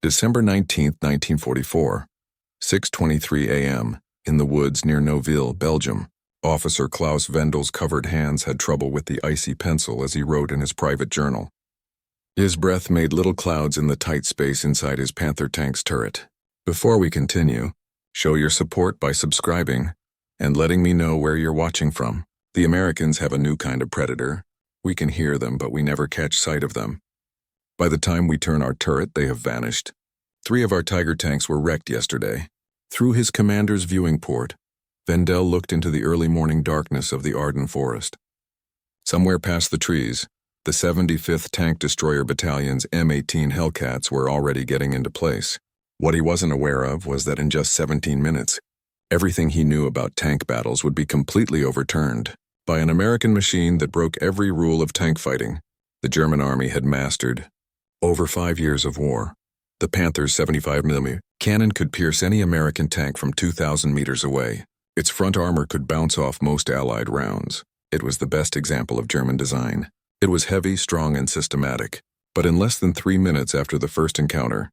December 19, 1944, 6:23 a.m., in the woods near Noville, Belgium. Officer Klaus Vendel's covered hands had trouble with the icy pencil as he wrote in his private journal. His breath made little clouds in the tight space inside his Panther tank's turret. Before we continue, show your support by subscribing and letting me know where you're watching from. The Americans have a new kind of predator. We can hear them, but we never catch sight of them. By the time we turn our turret, they have vanished. 3 of our Tiger tanks were wrecked yesterday. Through his commander's viewing port, Vendel looked into the early morning darkness of the Ardennes forest. Somewhere past the trees, the 75th Tank Destroyer Battalion's M18 Hellcats were already getting into place. What he wasn't aware of was that in just 17 minutes, everything he knew about tank battles would be completely overturned by an American machine that broke every rule of tank fighting the German army had mastered. Over 5 years of war, the Panther's 75mm cannon could pierce any American tank from 2,000 meters away. Its front armor could bounce off most Allied rounds. It was the best example of German design. It was heavy, strong, and systematic. But in less than 3 minutes after the first encounter,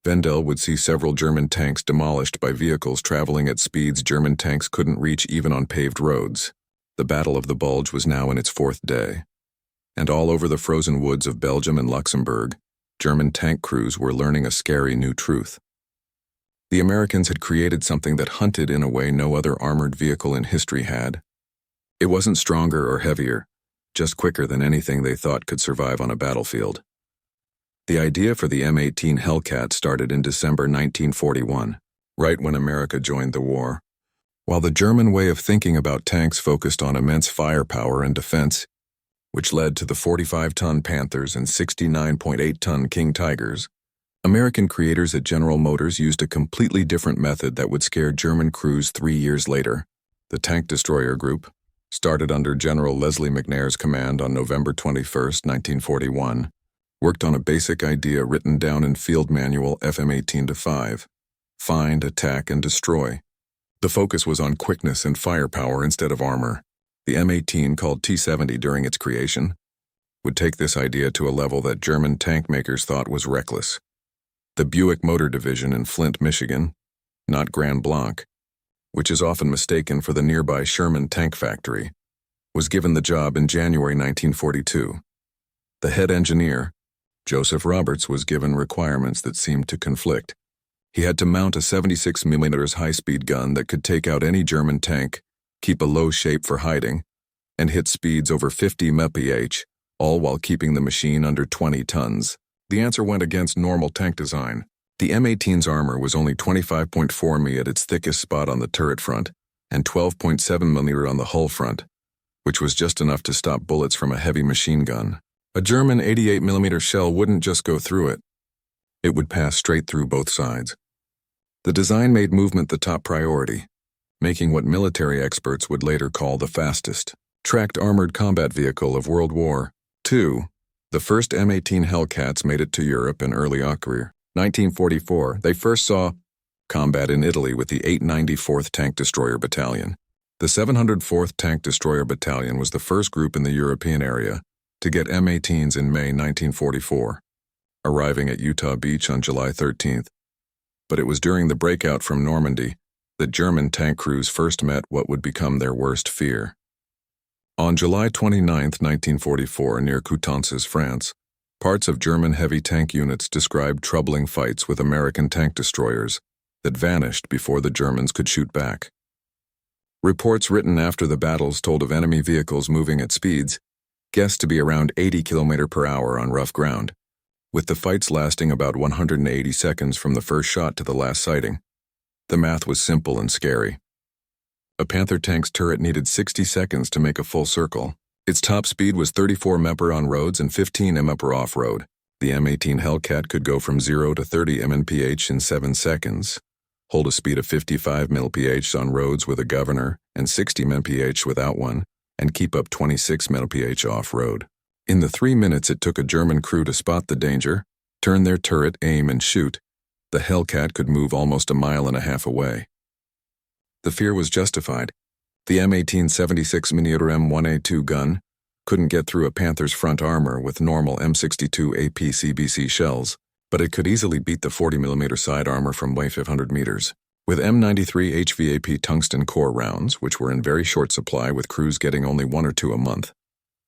Vendel would see several German tanks demolished by vehicles traveling at speeds German tanks couldn't reach even on paved roads. The Battle of the Bulge was now in its 4th day. And all over the frozen woods of Belgium and Luxembourg, German tank crews were learning a scary new truth. The Americans had created something that hunted in a way no other armored vehicle in history had. It wasn't stronger or heavier, just quicker than anything they thought could survive on a battlefield. The idea for the M18 Hellcat started in December 1941, right when America joined the war. While the German way of thinking about tanks focused on immense firepower and defense, which led to the 45-ton Panthers and 69.8-ton King Tigers, American creators at General Motors used a completely different method that would scare German crews 3 years later. The Tank Destroyer Group, started under General Leslie McNair's command on November 21, 1941, worked on a basic idea written down in Field Manual FM18-5, find, attack, and destroy. The focus was on quickness and firepower instead of armor. The M18, called T-70 during its creation, would take this idea to a level that German tank makers thought was reckless. The Buick Motor Division in Flint, Michigan, not Grand Blanc, which is often mistaken for the nearby Sherman Tank Factory, was given the job in January 1942. The head engineer, Joseph Roberts, was given requirements that seemed to conflict. He had to mount a 76mm high-speed gun that could take out any German tank, keep a low shape for hiding, and hit speeds over 50 mph, all while keeping the machine under 20 tons. The answer went against normal tank design. The M18's armor was only 25.4 mm at its thickest spot on the turret front, and 12.7 mm on the hull front, which was just enough to stop bullets from a heavy machine gun. A German 88mm shell wouldn't just go through it. It would pass straight through both sides. The design made movement the top priority, making what military experts would later call the fastest tracked armored combat vehicle of World War II. The first M18 Hellcats made it to Europe in early career. 1944, they first saw combat in Italy with the 894th Tank Destroyer Battalion. The 704th Tank Destroyer Battalion was the first group in the European area to get M18s in May 1944, arriving at Utah Beach on July 13th. But it was during the breakout from Normandy that German tank crews first met what would become their worst fear. On July 29, 1944, near Coutances, France, parts of German heavy tank units described troubling fights with American tank destroyers that vanished before the Germans could shoot back. Reports written after the battles told of enemy vehicles moving at speeds guessed to be around 80 km/h on rough ground, with the fights lasting about 180 seconds from the first shot to the last sighting. The math was simple and scary. A Panther tank's turret needed 60 seconds to make a full circle. Its top speed was 34 mph on roads and 15 mph off-road. The M18 Hellcat could go from 0 to 30 mph in 7 seconds, hold a speed of 55 mph on roads with a governor and 60 mph without one, and keep up 26 mph off-road. In the 3 minutes it took a German crew to spot the danger, turn their turret, aim, and shoot, the Hellcat could move almost a mile and a half away. The fear was justified. The M18 76mm M1A2 gun couldn't get through a Panther's front armor with normal M62 APCBC shells. but it could easily beat the 40mm side armor from way 500 meters. With M93 HVAP tungsten core rounds, which were in very short supply with crews getting only 1 or 2 a month,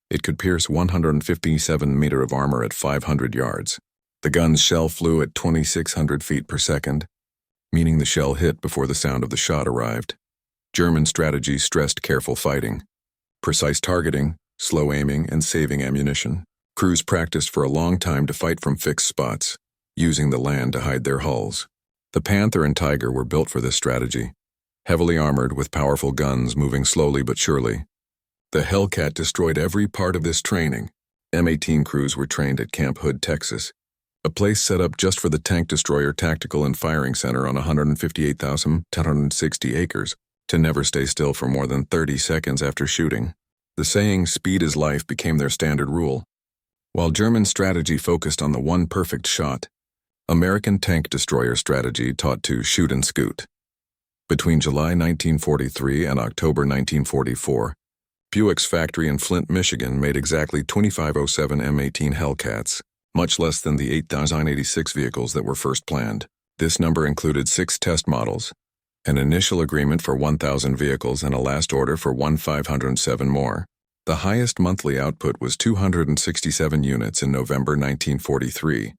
it could pierce 157 meter of armor at 500 yards. The gun's shell flew at 2,600 feet per second, meaning the shell hit before the sound of the shot arrived. German strategy stressed careful fighting, precise targeting, slow aiming, and saving ammunition. Crews practiced for a long time to fight from fixed spots, using the land to hide their hulls. The Panther and Tiger were built for this strategy, heavily armored with powerful guns moving slowly but surely. The Hellcat destroyed every part of this training. M18 crews were trained at Camp Hood, Texas, a place set up just for the tank destroyer tactical and firing center on 158,1060 acres, to never stay still for more than 30 seconds after shooting. The saying, "Speed is life," became their standard rule. While German strategy focused on the one perfect shot, American tank destroyer strategy taught to shoot and scoot. Between July 1943 and October 1944, Buick's factory in Flint, Michigan made exactly 2507 M18 Hellcats, much less than the 8,086 vehicles that were first planned. This number included 6 test models, an initial agreement for 1,000 vehicles, and a last order for 1,507 more. The highest monthly output was 267 units in November 1943.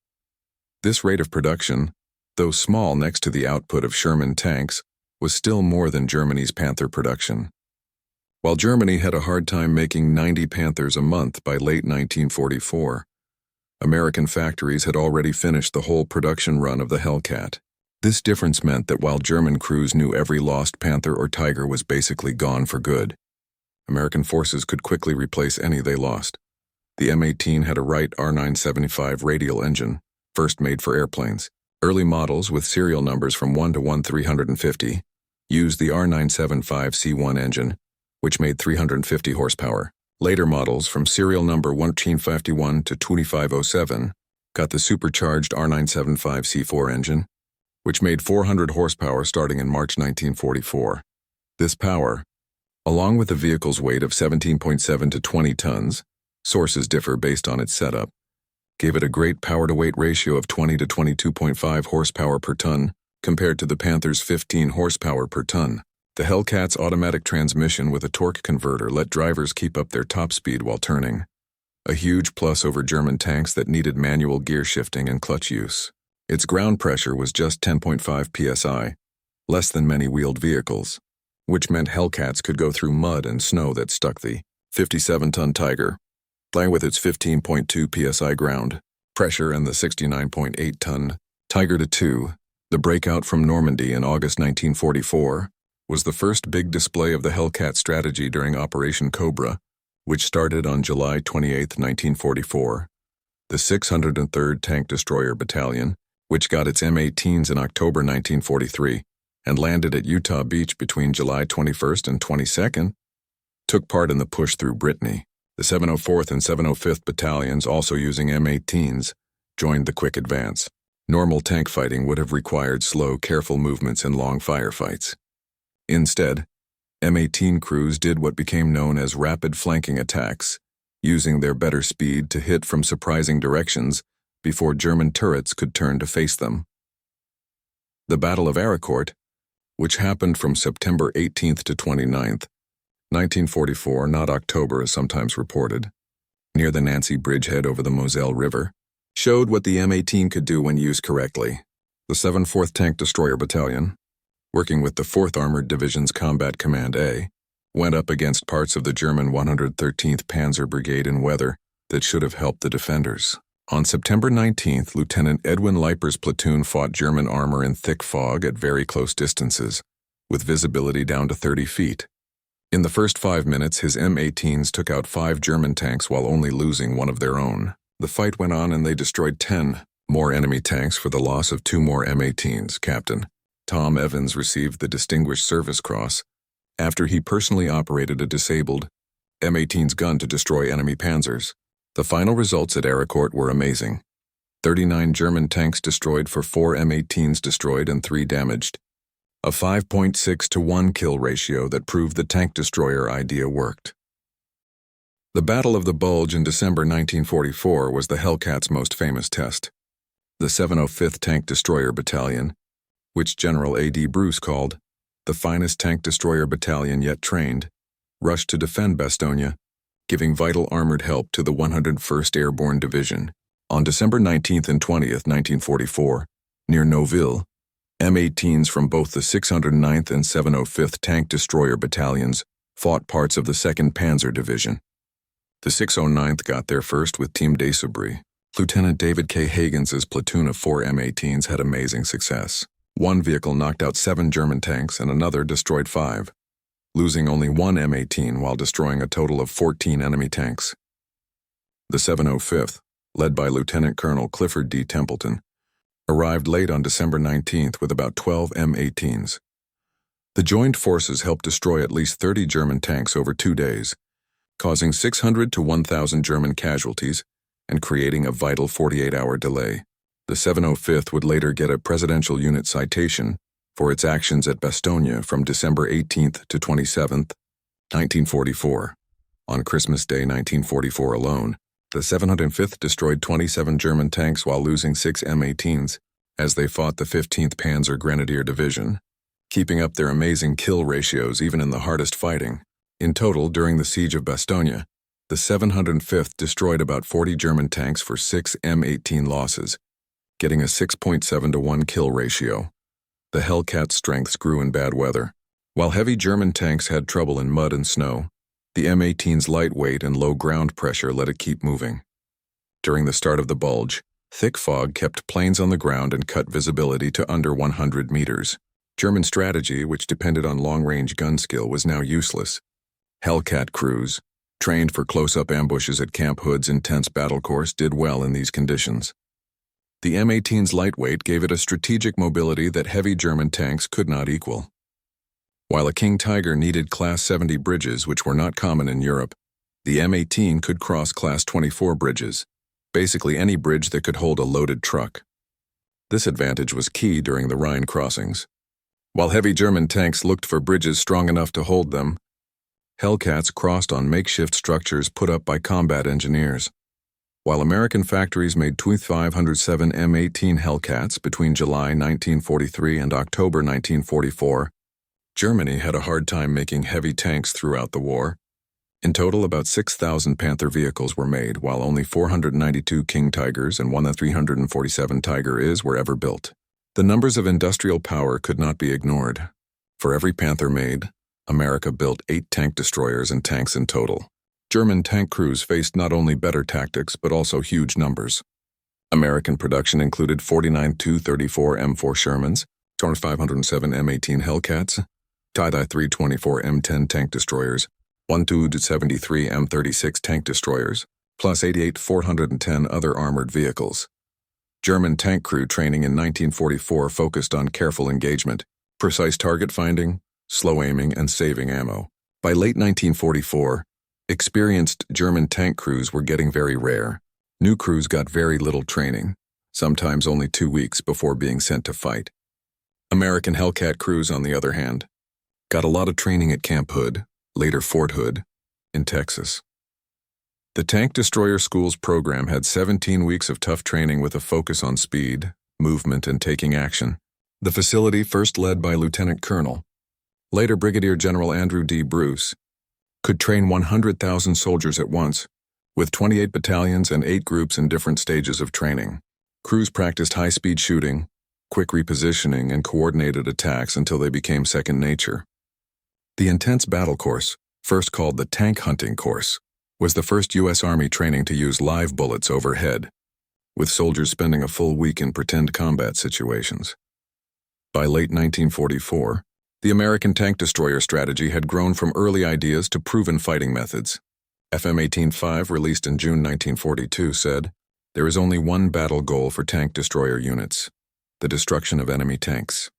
This rate of production, though small next to the output of Sherman tanks, was still more than Germany's Panther production. While Germany had a hard time making 90 Panthers a month by late 1944, American factories had already finished the whole production run of the Hellcat. This difference meant that while German crews knew every lost Panther or Tiger was basically gone for good, American forces could quickly replace any they lost. The M18 had a Wright R975 radial engine, first made for airplanes. Early models with serial numbers from 1 to 1350 used the R975 C1 engine, which made 350 horsepower. Later models from serial number 1351 to 2507 got the supercharged R975 C4 engine, which made 400 horsepower starting in March 1944. This power, along with the vehicle's weight of 17.7 to 20 tons, sources differ based on its setup, gave it a great power-to-weight ratio of 20 to 22.5 horsepower per ton, compared to the Panther's 15 horsepower per ton. The Hellcat's automatic transmission with a torque converter let drivers keep up their top speed while turning, a huge plus over German tanks that needed manual gear shifting and clutch use. Its ground pressure was just 10.5 psi, less than many wheeled vehicles, which meant Hellcats could go through mud and snow that stuck the 57-ton Tiger, with its 15.2 psi ground pressure, and the 69.8-ton Tiger II. The breakout from Normandy in August 1944 was the first big display of the Hellcat strategy during Operation Cobra, which started on July 28, 1944. The 603rd Tank Destroyer Battalion, which got its M18s in October 1943 and landed at Utah Beach between July 21st and 22nd, took part in the push through Brittany. The 704th and 705th Battalions, also using M18s, joined the quick advance. Normal tank fighting would have required slow, careful movements and long firefights. Instead, M18 crews did what became known as rapid flanking attacks, using their better speed to hit from surprising directions before German turrets could turn to face them. The Battle of Aricourt, which happened from September 18th to 29th, 1944, not October as sometimes reported, near the Nancy bridgehead over the Moselle River, showed what the M18 could do when used correctly. The 74th Tank Destroyer Battalion, working with the 4th Armored Division's Combat Command A, went up against parts of the German 113th Panzer Brigade in weather that should have helped the defenders. On September 19th, Lieutenant Edwin Leiper's platoon fought German armor in thick fog at very close distances, with visibility down to 30 feet. In the first 5 minutes, his M18s took out 5 German tanks while only losing one of their own. The fight went on and they destroyed 10 more enemy tanks for the loss of 2 more M18s. Captain Tom Evans received the Distinguished Service Cross after he personally operated a disabled M18's gun to destroy enemy panzers. The final results at Aricourt were amazing. 39 German tanks destroyed for 4 M18s destroyed and 3 damaged. A 5.6 to 1 kill ratio that proved the tank destroyer idea worked. The Battle of the Bulge in December 1944 was the Hellcat's most famous test. The 705th Tank Destroyer Battalion, which General A.D. Bruce called the finest tank destroyer battalion yet trained, rushed to defend Bastogne, giving vital armored help to the 101st Airborne Division. On December 19th and 20th, 1944, near Neuville, M18s from both the 609th and 705th Tank Destroyer Battalions fought parts of the 2nd Panzer Division. The 609th got there first with Team Desabris. Lieutenant David K. Hagens' platoon of 4 M18s had amazing success. One vehicle knocked out 7 German tanks and another destroyed 5, losing only 1 M18 while destroying a total of 14 enemy tanks. The 705th, led by Lieutenant Colonel Clifford D. Templeton, arrived late on December 19th with about 12 M18s. The joined forces helped destroy at least 30 German tanks over 2 days, causing 600 to 1,000 German casualties and creating a vital 48-hour delay. The 705th would later get a Presidential Unit citation for its actions at Bastogne from December 18th to 27th, 1944. On Christmas Day 1944 alone, the 705th destroyed 27 German tanks while losing 6 M18s as they fought the 15th Panzer Grenadier Division, keeping up their amazing kill ratios even in the hardest fighting. In total, during the siege of Bastogne, the 705th destroyed about 40 German tanks for 6 M18 losses, getting a 6.7 to 1 kill ratio. The Hellcat's strengths grew in bad weather. While heavy German tanks had trouble in mud and snow, the M18's lightweight and low ground pressure let it keep moving. During the start of the bulge, thick fog kept planes on the ground and cut visibility to under 100 meters. German strategy, which depended on long-range gun skill, was now useless. Hellcat crews, trained for close-up ambushes at Camp Hood's intense battle course, did well in these conditions. The M18's lightweight gave it a strategic mobility that heavy German tanks could not equal. While a King Tiger needed Class 70 bridges, which were not common in Europe, the M18 could cross Class 24 bridges, basically any bridge that could hold a loaded truck. This advantage was key during the Rhine crossings. While heavy German tanks looked for bridges strong enough to hold them, Hellcats crossed on makeshift structures put up by combat engineers. While American factories made 2,507 M18 Hellcats between July 1943 and October 1944, Germany had a hard time making heavy tanks throughout the war. In total, about 6,000 Panther vehicles were made, while only 492 King Tigers and 1,347 Tiger Is were ever built. The numbers of industrial power could not be ignored. For every Panther made, America built 8 tank destroyers and tanks in total. German tank crews faced not only better tactics but also huge numbers. American production included 49 Tu-34 M4 Shermans, 507 M18 Hellcats, tie-dye 324 M10 tank destroyers, 173 M36 tank destroyers, plus 88 410 other armored vehicles. German tank crew training in 1944 focused on careful engagement, precise target finding, slow aiming, and saving ammo. By late 1944, experienced German tank crews were getting very rare. New crews got very little training, sometimes only 2 weeks before being sent to fight. American Hellcat crews, on the other hand, got a lot of training at Camp Hood, later Fort Hood, in Texas. The Tank Destroyer School's program had 17 weeks of tough training with a focus on speed, movement, and taking action. The facility, first led by Lieutenant Colonel, later Brigadier General Andrew D. Bruce, could train 100,000 soldiers at once, with 28 battalions and 8 groups in different stages of training. Crews practiced high-speed shooting, quick repositioning, and coordinated attacks until they became second nature. The intense battle course, first called the Tank Hunting Course, was the first U.S. Army training to use live bullets overhead, with soldiers spending a full week in pretend combat situations. By late 1944, the American tank destroyer strategy had grown from early ideas to proven fighting methods. FM 18.5, released in June 1942, said, "There is only one battle goal for tank destroyer units: the destruction of enemy tanks."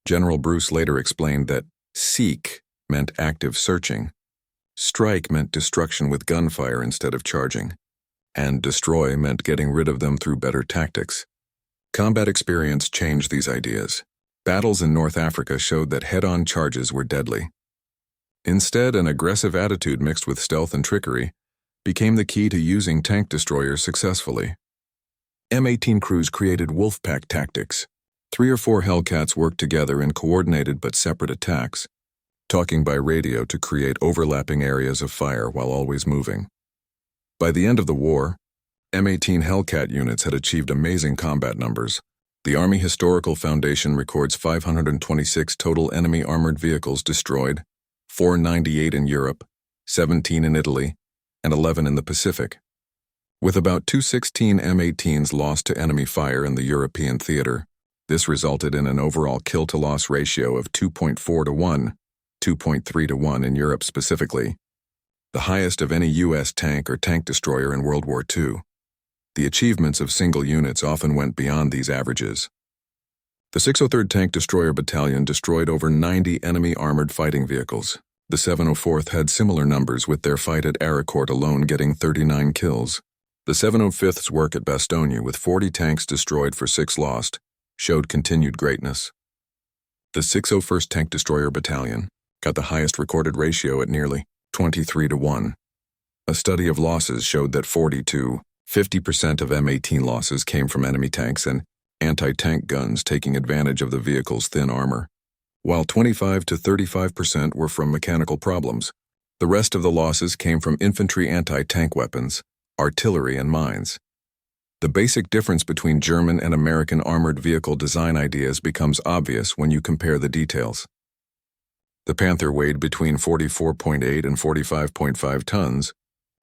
General Bruce later explained that seek meant active searching, strike meant destruction with gunfire instead of charging, and destroy meant getting rid of them through better tactics. Combat experience changed these ideas. Battles in North Africa showed that head-on charges were deadly. Instead, an aggressive attitude mixed with stealth and trickery became the key to using tank destroyers successfully. M18 crews created wolfpack tactics. 3 or 4 Hellcats worked together in coordinated but separate attacks, talking by radio to create overlapping areas of fire while always moving. By the end of the war, M18 Hellcat units had achieved amazing combat numbers. The Army Historical Foundation records 526 total enemy armored vehicles destroyed, 498 in Europe, 17 in Italy, and 11 in the Pacific. With about 216 M18s lost to enemy fire in the European theater, this resulted in an overall kill-to-loss ratio of 2.4 to 1, 2.3 to 1 in Europe specifically, the highest of any U.S. tank or tank destroyer in World War II. The achievements of single units often went beyond these averages. The 603rd Tank Destroyer Battalion destroyed over 90 enemy armored fighting vehicles. The 704th had similar numbers, with their fight at Aricourt alone getting 39 kills. The 705th's work at Bastogne, with 40 tanks destroyed for 6 lost, showed continued greatness. The 601st Tank Destroyer Battalion got the highest recorded ratio at nearly 23 to 1. A study of losses showed that 40 to 50% of M18 losses came from enemy tanks and anti-tank guns taking advantage of the vehicle's thin armor, while 25 to 35% were from mechanical problems. The rest of the losses came from infantry anti-tank weapons, artillery, and mines. The basic difference between German and American armored vehicle design ideas becomes obvious when you compare the details. The Panther weighed between 44.8 and 45.5 tons,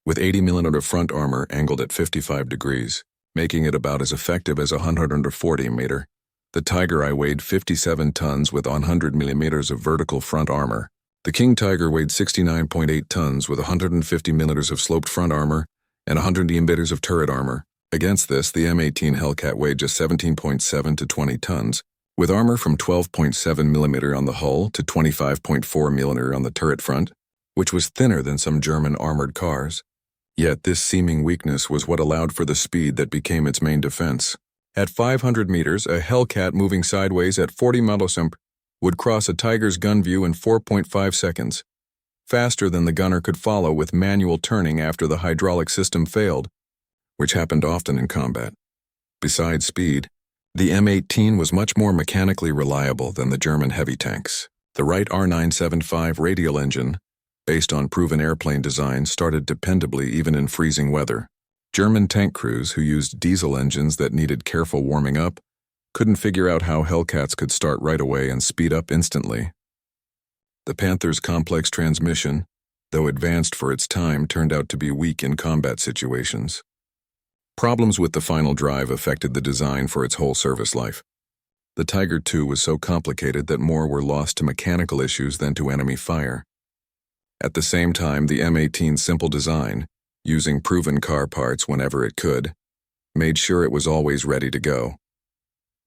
with 80mm front armor angled at 55 degrees, making it about as effective as a 140mm. The Tiger I weighed 57 tons with 100mm of vertical front armor. The King Tiger weighed 69.8 tons with 150mm of sloped front armor and 100mm of turret armor. Against this, the M18 Hellcat weighed just 17.7 to 20 tons, with armor from 12.7mm on the hull to 25.4mm on the turret front, which was thinner than some German armored cars. Yet this seeming weakness was what allowed for the speed that became its main defense. At 500 meters, a Hellcat moving sideways at 40 miles per hour would cross a Tiger's gun view in 4.5 seconds, faster than the gunner could follow with manual turning after the hydraulic system failed, which happened often in combat. Besides speed, the M18 was much more mechanically reliable than the German heavy tanks. The Wright R975 radial engine, based on proven airplane design, started dependably even in freezing weather. German tank crews who used diesel engines that needed careful warming up couldn't figure out how Hellcats could start right away and speed up instantly. The Panther's complex transmission, though advanced for its time, turned out to be weak in combat situations. Problems with the final drive affected the design for its whole service life. The Tiger II was so complicated that more were lost to mechanical issues than to enemy fire. At the same time, the M18's simple design, using proven car parts whenever it could, made sure it was always ready to go.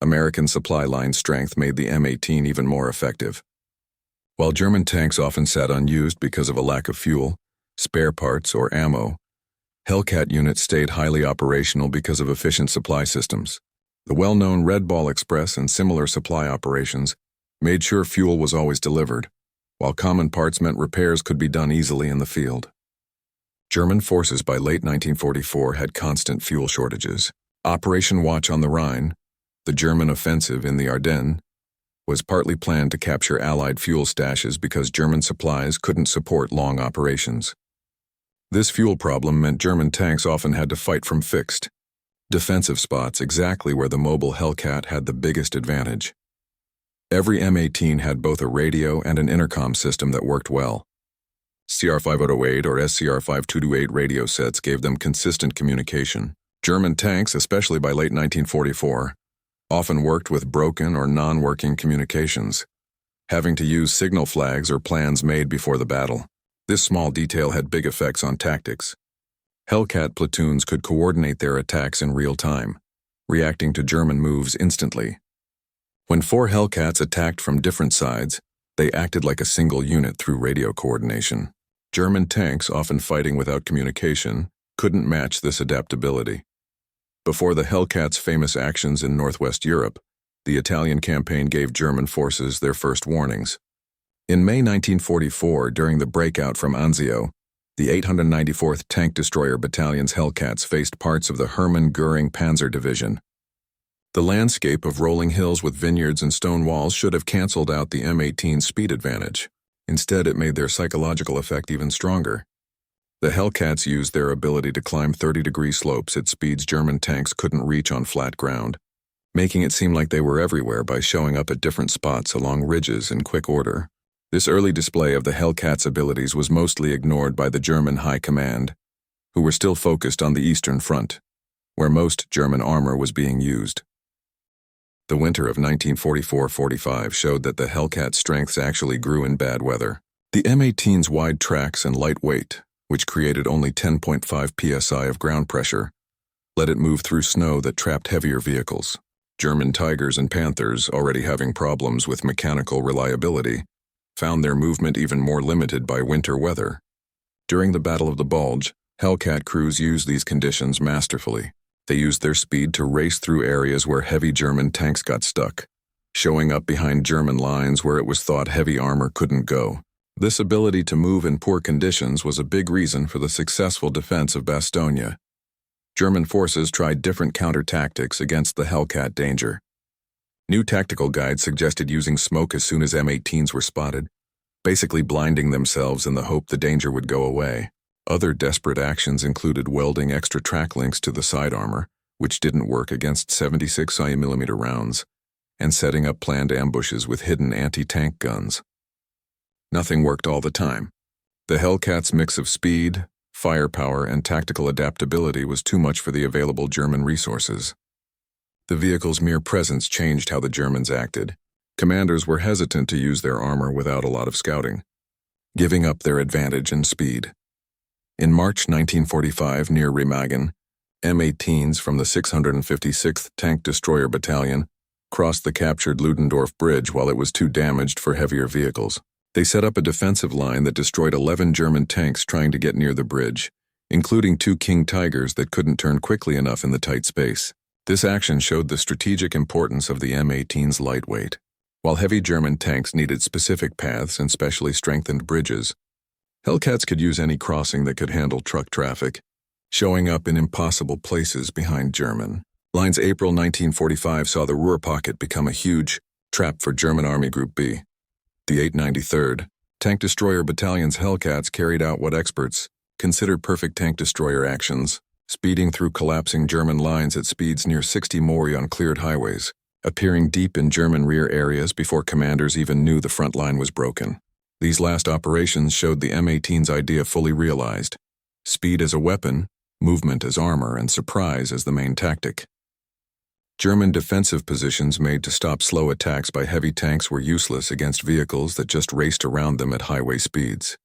American supply line strength made the M18 even more effective. While German tanks often sat unused because of a lack of fuel, spare parts, or ammo, Hellcat units stayed highly operational because of efficient supply systems. The well-known Red Ball Express and similar supply operations made sure fuel was always delivered, while common parts meant repairs could be done easily in the field. German forces by late 1944 had constant fuel shortages. Operation Watch on the Rhine, the German offensive in the Ardennes, was partly planned to capture Allied fuel stashes because German supplies couldn't support long operations. This fuel problem meant German tanks often had to fight from fixed, defensive spots exactly where the mobile Hellcat had the biggest advantage. Every M18 had both a radio and an intercom system that worked well. CR5008 or SCR5228 radio sets gave them consistent communication. German tanks, especially by late 1944, often worked with broken or non-working communications, having to use signal flags or plans made before the battle. This small detail had big effects on tactics. Hellcat platoons could coordinate their attacks in real time, reacting to German moves instantly. When 4 Hellcats attacked from different sides, they acted like a single unit through radio coordination. German tanks, often fighting without communication, couldn't match this adaptability. Before the Hellcats' famous actions in Northwest Europe, the Italian campaign gave German forces their first warnings. In May 1944, during the breakout from Anzio, The 894th Tank Destroyer Battalion's Hellcats faced parts of the Hermann Göring Panzer Division. The landscape of rolling hills with vineyards and stone walls should have canceled out the M18's speed advantage. Instead, it made their psychological effect even stronger. The Hellcats used their ability to climb 30-degree slopes at speeds German tanks couldn't reach on flat ground, making it seem like they were everywhere by showing up at different spots along ridges in quick order. This early display of the Hellcats' abilities was mostly ignored by the German High Command, who were still focused on the Eastern Front, where most German armor was being used. The winter of 1944-45 showed that the Hellcat's strengths actually grew in bad weather. The M18's wide tracks and light weight, which created only 10.5 psi of ground pressure, let it move through snow that trapped heavier vehicles. German Tigers and Panthers, already having problems with mechanical reliability, found their movement even more limited by winter weather. During the Battle of the Bulge, Hellcat crews used these conditions masterfully. They used their speed to race through areas where heavy German tanks got stuck, showing up behind German lines where it was thought heavy armor couldn't go. This ability to move in poor conditions was a big reason for the successful defense of Bastogne. German forces tried different counter-tactics against the Hellcat danger. New tactical guides suggested using smoke as soon as M18s were spotted, basically blinding themselves in the hope the danger would go away. Other desperate actions included welding extra track links to the side armor, which didn't work against 76 mm rounds, and setting up planned ambushes with hidden anti-tank guns. Nothing worked all the time. The Hellcat's mix of speed, firepower, and tactical adaptability was too much for the available German resources. The vehicle's mere presence changed how the Germans acted. Commanders were hesitant to use their armor without a lot of scouting, giving up their advantage in speed. In March 1945, near Remagen, M18s from the 656th Tank Destroyer Battalion crossed the captured Ludendorff Bridge while it was too damaged for heavier vehicles. They set up a defensive line that destroyed 11 German tanks trying to get near the bridge, including 2 King Tigers that couldn't turn quickly enough in the tight space. This action showed the strategic importance of the M18's lightweight. While heavy German tanks needed specific paths and specially strengthened bridges, Hellcats could use any crossing that could handle truck traffic, showing up in impossible places behind German lines. April 1945 saw the Ruhr Pocket become a huge trap for German Army Group B. The 893rd Tank Destroyer Battalion's Hellcats carried out what experts considered perfect tank destroyer actions, speeding through collapsing German lines at speeds near 60 Mori on cleared highways, appearing deep in German rear areas before commanders even knew the front line was broken. These last operations showed the M18's idea fully realized: speed as a weapon, movement as armor, and surprise as the main tactic. German defensive positions made to stop slow attacks by heavy tanks were useless against vehicles that just raced around them at highway speeds.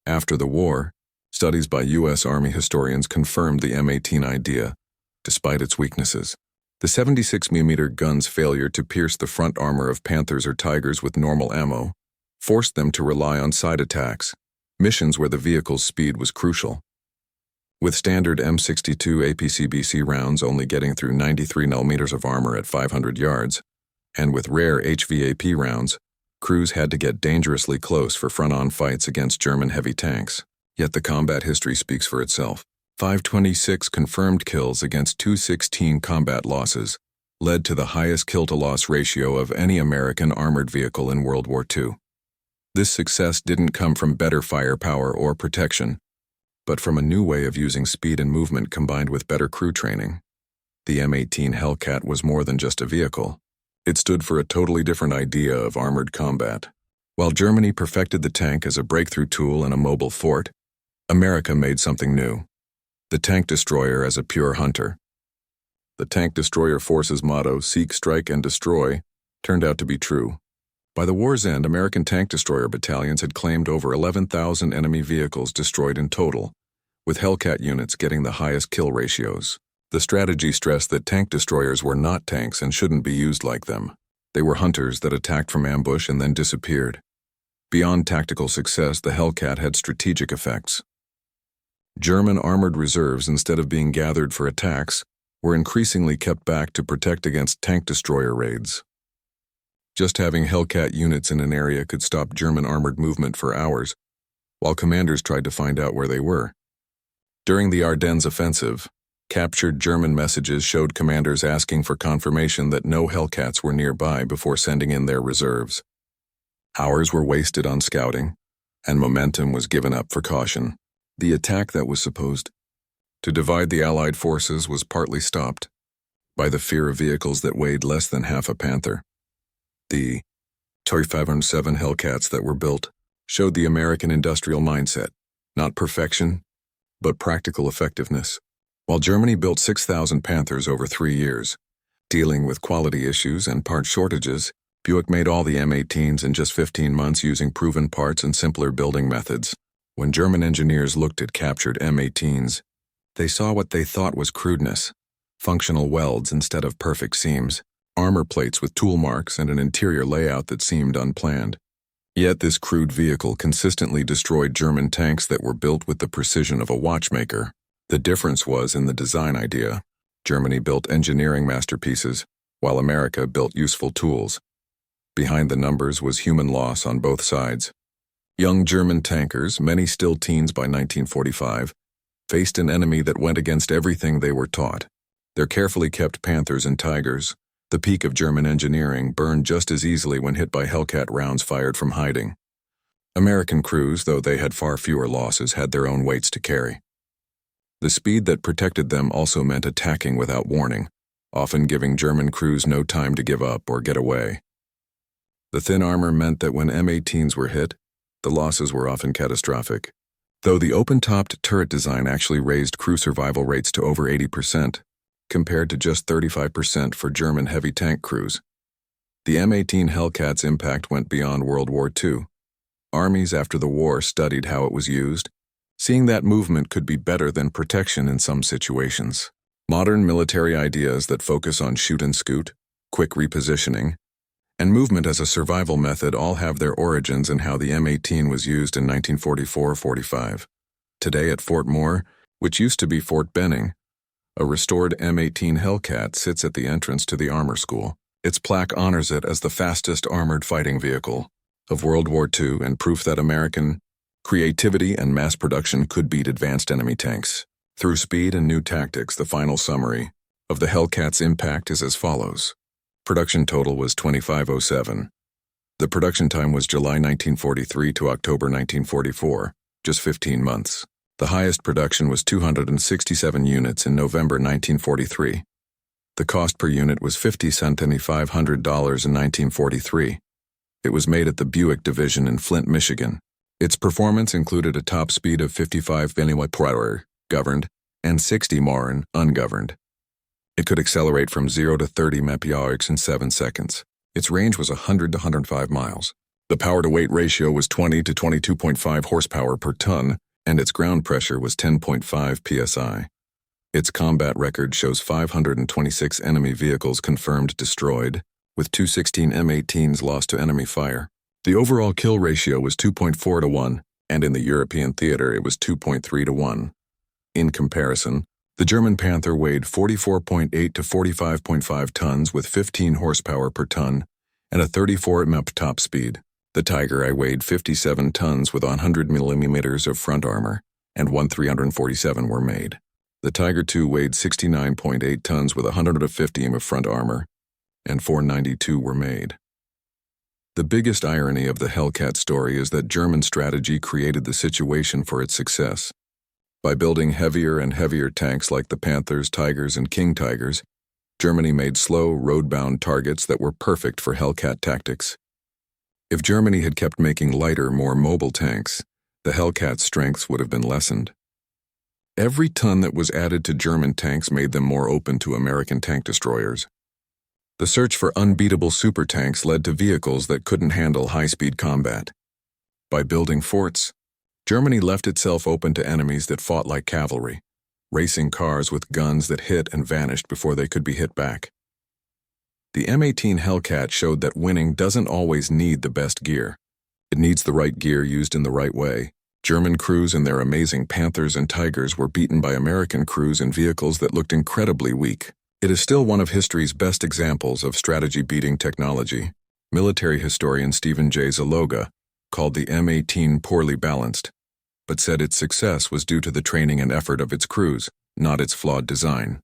After the war, studies by U.S. Army historians confirmed the M18 idea, despite its weaknesses. The 76mm gun's failure to pierce the front armor of Panthers or Tigers with normal ammo forced them to rely on side attacks, missions where the vehicle's speed was crucial. With standard M62 APC-BC rounds only getting through 93 mm of armor at 500 yards, and with rare HVAP rounds, crews had to get dangerously close for front-on fights against German heavy tanks. Yet the combat history speaks for itself. 526 confirmed kills against 216 combat losses led to the highest kill-to-loss ratio of any American armored vehicle in World War II. This success didn't come from better firepower or protection, but from a new way of using speed and movement combined with better crew training. The M18 Hellcat was more than just a vehicle. It stood for a totally different idea of armored combat. While Germany perfected the tank as a breakthrough tool and a mobile fort, America made something new: the tank destroyer as a pure hunter. The tank destroyer force's motto, "Seek, strike, and destroy," turned out to be true. By the war's end, American tank destroyer battalions had claimed over 11,000 enemy vehicles destroyed in total, with Hellcat units getting the highest kill ratios. The strategy stressed that tank destroyers were not tanks and shouldn't be used like them. They were hunters that attacked from ambush and then disappeared. Beyond tactical success, the Hellcat had strategic effects. German armored reserves, instead of being gathered for attacks, were increasingly kept back to protect against tank destroyer raids. Just having Hellcat units in an area could stop German armored movement for hours, while commanders tried to find out where they were. During the Ardennes offensive, captured German messages showed commanders asking for confirmation that no Hellcats were nearby before sending in their reserves. Hours were wasted on scouting, and momentum was given up for caution. The attack that was supposed to divide the Allied forces was partly stopped by the fear of vehicles that weighed less than half a Panther. The M18 Hellcats that were built showed the American industrial mindset, not perfection, but practical effectiveness. While Germany built 6,000 Panthers over 3 years, dealing with quality issues and part shortages, Buick made all the M18s in just 15 months using proven parts and simpler building methods. When German engineers looked at captured M18s, they saw what they thought was crudeness: functional welds instead of perfect seams, armor plates with tool marks, and an interior layout that seemed unplanned. Yet this crude vehicle consistently destroyed German tanks that were built with the precision of a watchmaker. The difference was in the design idea. Germany built engineering masterpieces, while America built useful tools. Behind the numbers was human loss on both sides. Young German tankers, many still teens by 1945, faced an enemy that went against everything they were taught. Their carefully kept Panthers and Tigers, the peak of German engineering, burned just as easily when hit by Hellcat rounds fired from hiding. American crews, though they had far fewer losses, had their own weights to carry. The speed that protected them also meant attacking without warning, often giving German crews no time to give up or get away. The thin armor meant that when M18s were hit, the losses were often catastrophic. Though the open-topped turret design actually raised crew survival rates to over 80%, compared to just 35% for German heavy tank crews. The M18 Hellcat's impact went beyond World War II. Armies after the war studied how it was used, seeing that movement could be better than protection in some situations. Modern military ideas that focus on shoot and scoot, quick repositioning, and movement as a survival method all have their origins in how the M18 was used in 1944-45. Today at Fort Moore, which used to be Fort Benning, a restored M18 Hellcat sits at the entrance to the armor school. Its plaque honors it as the fastest armored fighting vehicle of World War II and proof that American creativity and mass production could beat advanced enemy tanks. Through speed and new tactics, the final summary of the Hellcat's impact is as follows. Production total was 2507. The production time was July 1943 to October 1944, just 15 months. The highest production was 267 units in November 1943. The cost per unit was 50 cents and $500 in 1943. It was made at the Buick division in Flint, Michigan. Its performance included a top speed of 55 km/h, governed, and 60 mph, ungoverned. It could accelerate from 0 to 30 mph in 7 seconds. Its range was 100 to 105 miles. The power-to-weight ratio was 20 to 22.5 horsepower per ton, and its ground pressure was 10.5 psi. Its combat record shows 526 enemy vehicles confirmed destroyed, with 216 M18s lost to enemy fire. The overall kill ratio was 2.4 to 1, and in the European theater it was 2.3 to 1. In comparison, the German Panther weighed 44.8 to 45.5 tons with 15 horsepower per ton and a 34 mph top speed. The Tiger I weighed 57 tons with 100 millimeters of front armor, and 347 were made. The Tiger II weighed 69.8 tons with 150 of front armor, and 492 were made. The biggest irony of the Hellcat story is that German strategy created the situation for its success. By building heavier and heavier tanks like the Panthers, Tigers, and King Tigers, Germany made slow, road-bound targets that were perfect for Hellcat tactics. If Germany had kept making lighter, more mobile tanks, the Hellcat's strengths would have been lessened. Every ton that was added to German tanks made them more open to American tank destroyers. The search for unbeatable super tanks led to vehicles that couldn't handle high-speed combat. By building forts, Germany left itself open to enemies that fought like cavalry, racing cars with guns that hit and vanished before they could be hit back. The M18 Hellcat showed that winning doesn't always need the best gear. It needs the right gear used in the right way. German crews and their amazing Panthers and Tigers were beaten by American crews in vehicles that looked incredibly weak. It is still one of history's best examples of strategy beating technology. Military historian Stephen J. Zaloga called the M18 poorly balanced, but said its success was due to the training and effort of its crews, not its flawed design.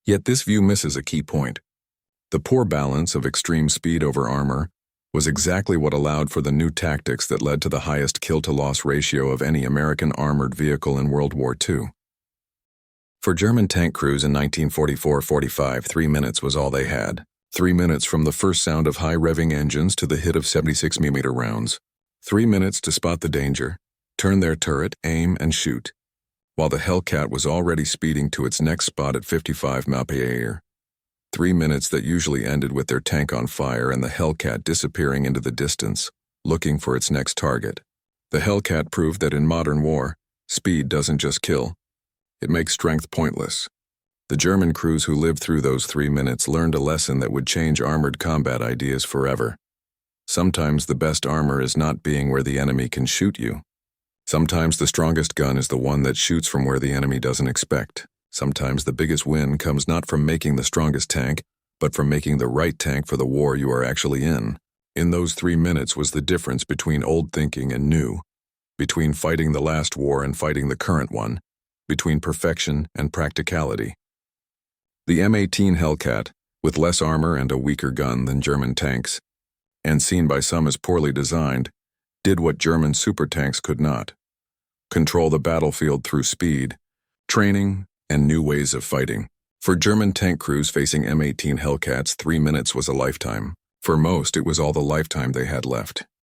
Yet this view misses a key point. The poor balance of extreme speed over armor was exactly what allowed for the new tactics that led to the highest kill-to-loss ratio of any American armored vehicle in World War II. For German tank crews in 1944-45, 3 minutes was all they had. 3 minutes from the first sound of high-revving engines to the hit of 76mm rounds. 3 minutes to spot the danger, turn their turret, aim, and shoot, while the Hellcat was already speeding to its next spot at 55 mph. 3 minutes that usually ended with their tank on fire and the Hellcat disappearing into the distance, looking for its next target. The Hellcat proved that in modern war, speed doesn't just kill. It makes strength pointless. The German crews who lived through those 3 minutes learned a lesson that would change armored combat ideas forever. Sometimes the best armor is not being where the enemy can shoot you. Sometimes the strongest gun is the one that shoots from where the enemy doesn't expect. Sometimes the biggest win comes not from making the strongest tank, but from making the right tank for the war you are actually in. In those 3 minutes was the difference between old thinking and new, between fighting the last war and fighting the current one, between perfection and practicality. The M18 Hellcat, with less armor and a weaker gun than German tanks, and seen by some as poorly designed, did what German super tanks could not: control the battlefield through speed, training, and new ways of fighting. For German tank crews facing M18 Hellcats, 3 minutes was a lifetime. For most, it was all the lifetime they had left.